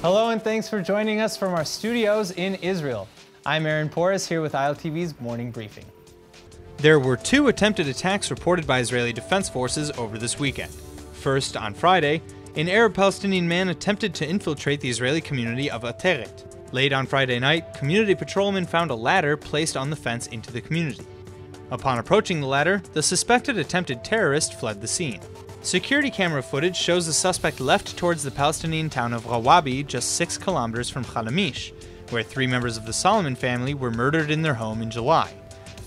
Hello and thanks for joining us from our studios in Israel. I'm Aaron Porras here with ILTV's Morning Briefing. There were 2 attempted attacks reported by Israeli Defense Forces over this weekend. First, on Friday, an Arab-Palestinian man attempted to infiltrate the Israeli community of Ateret. Late on Friday night, community patrolmen found a ladder placed on the fence into the community. Upon approaching the ladder, the suspected attempted terrorist fled the scene. Security camera footage shows the suspect left towards the Palestinian town of Rawabi, just 6 kilometers from Khalamish, where 3 members of the Solomon family were murdered in their home in July.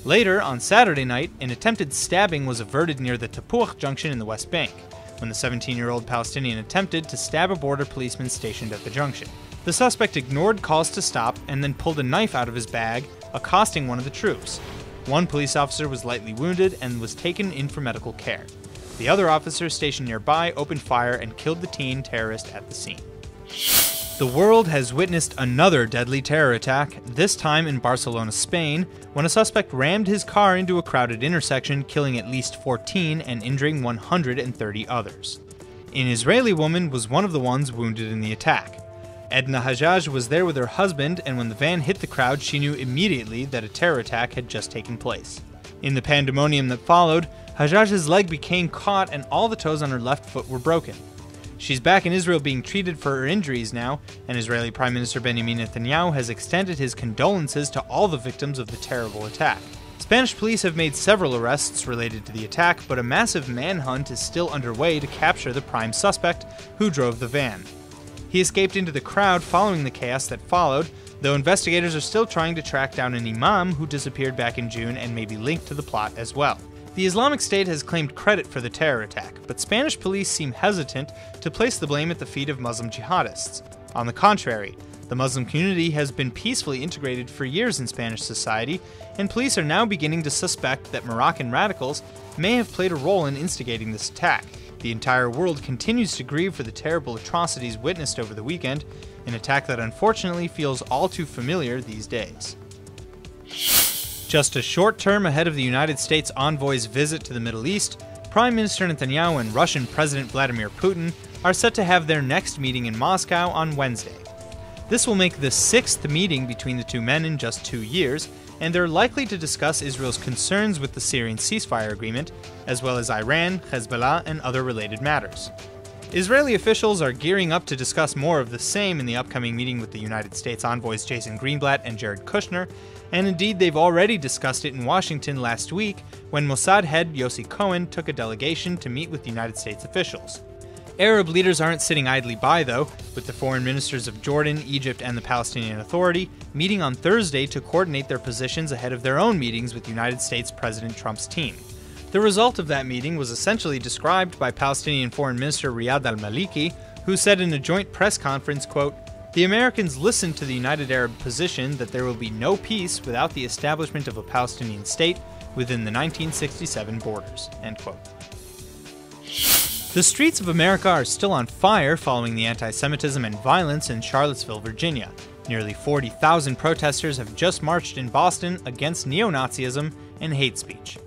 Later, on Saturday night, an attempted stabbing was averted near the Tapuach junction in the West Bank, when the 17-year-old Palestinian attempted to stab a border policeman stationed at the junction. The suspect ignored calls to stop and then pulled a knife out of his bag, accosting one of the troops. One police officer was lightly wounded and was taken in for medical care. The other officer stationed nearby opened fire and killed the teen terrorist at the scene. The world has witnessed another deadly terror attack, this time in Barcelona, Spain, when a suspect rammed his car into a crowded intersection, killing at least 14 and injuring 130 others. An Israeli woman was one of the ones wounded in the attack. Edna Hajjaj was there with her husband, and when the van hit the crowd, she knew immediately that a terror attack had just taken place. In the pandemonium that followed, Hajjaj's leg became caught and all the toes on her left foot were broken. She's back in Israel being treated for her injuries now, and Israeli Prime Minister Benjamin Netanyahu has extended his condolences to all the victims of the terrible attack. Spanish police have made several arrests related to the attack, but a massive manhunt is still underway to capture the prime suspect who drove the van. He escaped into the crowd following the chaos that followed, though investigators are still trying to track down an imam who disappeared back in June and may be linked to the plot as well. The Islamic State has claimed credit for the terror attack, but Spanish police seem hesitant to place the blame at the feet of Muslim jihadists. On the contrary, the Muslim community has been peacefully integrated for years in Spanish society, and police are now beginning to suspect that Moroccan radicals may have played a role in instigating this attack. The entire world continues to grieve for the terrible atrocities witnessed over the weekend, an attack that unfortunately feels all too familiar these days. Just a short term ahead of the United States envoy's visit to the Middle East, Prime Minister Netanyahu and Russian President Vladimir Putin are set to have their next meeting in Moscow on Wednesday. This will make the 6th meeting between the two men in just 2 years, and they're likely to discuss Israel's concerns with the Syrian ceasefire agreement, as well as Iran, Hezbollah, and other related matters. Israeli officials are gearing up to discuss more of the same in the upcoming meeting with the United States envoys Jason Greenblatt and Jared Kushner, and indeed they've already discussed it in Washington last week when Mossad head Yossi Cohen took a delegation to meet with United States officials. Arab leaders aren't sitting idly by, though, with the foreign ministers of Jordan, Egypt, and the Palestinian Authority meeting on Thursday to coordinate their positions ahead of their own meetings with United States President Trump's team. The result of that meeting was essentially described by Palestinian Foreign Minister Riyad al-Maliki, who said in a joint press conference, quote, "The Americans listened to the United Arab position that there will be no peace without the establishment of a Palestinian state within the 1967 borders," end quote. The streets of America are still on fire following the anti-Semitism and violence in Charlottesville, Virginia. Nearly 40,000 protesters have just marched in Boston against neo-Nazism and hate speech.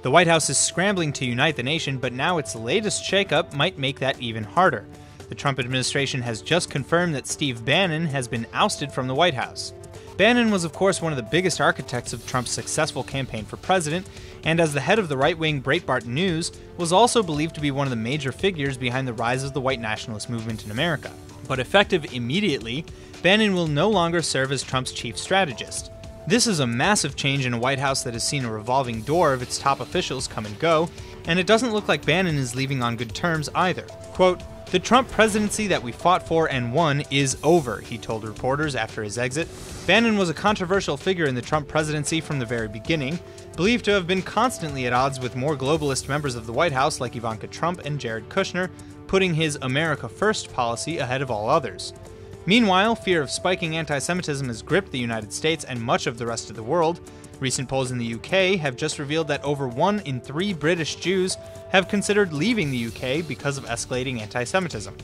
The White House is scrambling to unite the nation, but now its latest shakeup might make that even harder. The Trump administration has just confirmed that Steve Bannon has been ousted from the White House. Bannon was, of course, one of the biggest architects of Trump's successful campaign for president, and as the head of the right-wing Breitbart News, was also believed to be one of the major figures behind the rise of the white nationalist movement in America. But effective immediately, Bannon will no longer serve as Trump's chief strategist. This is a massive change in a White House that has seen a revolving door of its top officials come and go, and it doesn't look like Bannon is leaving on good terms either. Quote, "The Trump presidency that we fought for and won is over," he told reporters after his exit. Bannon was a controversial figure in the Trump presidency from the very beginning, believed to have been constantly at odds with more globalist members of the White House like Ivanka Trump and Jared Kushner, putting his America First policy ahead of all others. Meanwhile, fear of spiking anti-Semitism has gripped the United States and much of the rest of the world. Recent polls in the UK have just revealed that over 1 in 3 British Jews have considered leaving the UK because of escalating anti-Semitism.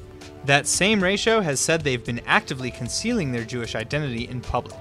That same ratio has said they've been actively concealing their Jewish identity in public.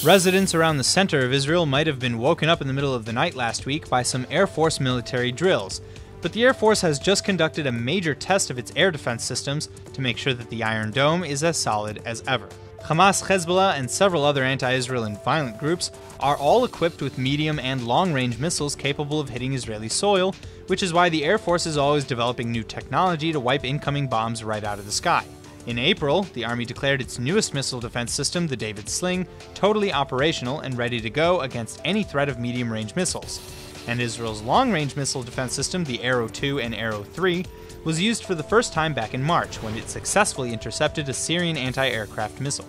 Residents around the center of Israel might have been woken up in the middle of the night last week by some Air Force military drills. But the Air Force has just conducted a major test of its air defense systems to make sure that the Iron Dome is as solid as ever. Hamas, Hezbollah, and several other anti-Israel and violent groups are all equipped with medium and long-range missiles capable of hitting Israeli soil, which is why the Air Force is always developing new technology to wipe incoming bombs right out of the sky. In April, the Army declared its newest missile defense system, the David Sling, totally operational and ready to go against any threat of medium-range missiles. And Israel's long-range missile defense system, the Arrow 2 and Arrow 3, was used for the first time back in March when it successfully intercepted a Syrian anti-aircraft missile.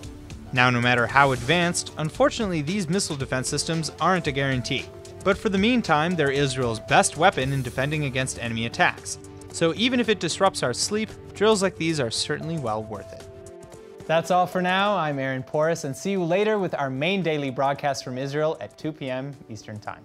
Now, no matter how advanced, unfortunately these missile defense systems aren't a guarantee. But for the meantime, they're Israel's best weapon in defending against enemy attacks. So even if it disrupts our sleep, drills like these are certainly well worth it. That's all for now. I'm Aaron Porras, and see you later with our main daily broadcast from Israel at 2 p.m. Eastern Time.